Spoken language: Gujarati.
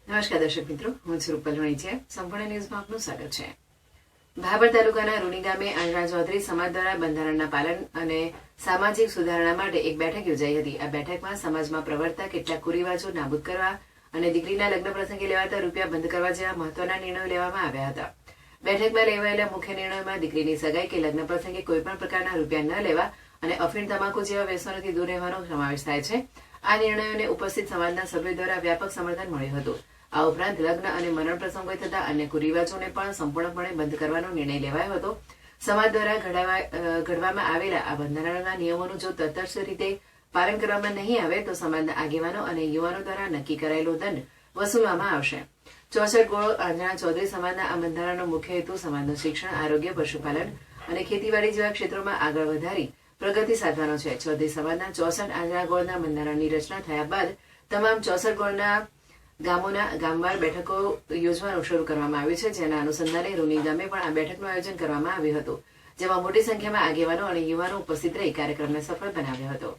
નમસ્કાર દર્શક મિત્રો, હું છું રૂપલ વણિચિયા. સંપૂર્ણ ન્યૂઝમાં આપનું સ્વાગત છે. ભાભર તાલુકાના રૂની ગામે આંજણા ચૌધરી સમાજ દ્વારા બંધારણના પાલન અને સામાજિક સુધારણા માટે એક બેઠક યોજાઈ હતી. આ બેઠકમાં સમાજમાં પ્રવર્તતા કેટલાક કુરિવાજો નાબૂદ કરવા અને દીકરીના લગ્ન પ્રસંગે લેવાતા રૂપિયા બંધ કરવા જેવા મહત્વના નિર્ણયો લેવામાં આવ્યા હતા. બેઠકમાં લેવાયેલા મુખ્ય નિર્ણયોમાં દીકરીની સગાઈ કે લગ્ન પ્રસંગે કોઈપણ પ્રકારના રૂપિયા ન લેવા અને અફીણ તમાકુ જેવા વ્યસનોથી દૂર રહેવાનો સમાવેશ થાય છે. આ નિર્ણયોને ઉપસ્થિત સમાજના સભ્યો દ્વારા વ્યાપક સમર્થન મળ્યું હતું. આ ઉપરાંત લગ્ન અને મરણ પ્રસંગોએ થતા અન્ય કુરિવાજોને પણ સંપૂર્ણપણે બંધ કરવાનો નિર્ણય લેવાયો હતો. સમાજ દ્વારા ઘડવામાં આવેલા આ બંધારણના નિયમોનું જો તટસ્થ રીતે પાલન કરવામાં નહીં આવે તો સમાજના આગેવાનો અને યુવાનો દ્વારા નક્કી કરાયેલો દંડ વસૂલવામાં આવશે. 64 ગોળ આંજણા ચૌધરી સમાજના આ બંધારણનો મુખ્ય હેતુ સમાજનું શિક્ષણ, આરોગ્ય, પશુપાલન અને ખેતીવાડી જેવા ક્ષેત્રોમાં આગળ વધારી પ્રગતિ સાધવાનો છે. ચૌધરી સમાજના 64 આંજણા ગોળના બંધારણની રચના થયા બાદ તમામ 64 ગોળના ગામોના ગામવાર બેઠકો યોજવાનું શરૂ કરવામાં આવ્યું છે. જેના અનુસંધાને રૂની ગામે પણ આ બેઠકનું આયોજન કરવામાં આવ્યું હતું, જેમાં મોટી સંખ્યામાં આગેવાનો અને યુવાનો ઉપસ્થિત રહી કાર્યક્રમને સફળ બનાવ્યો હતો.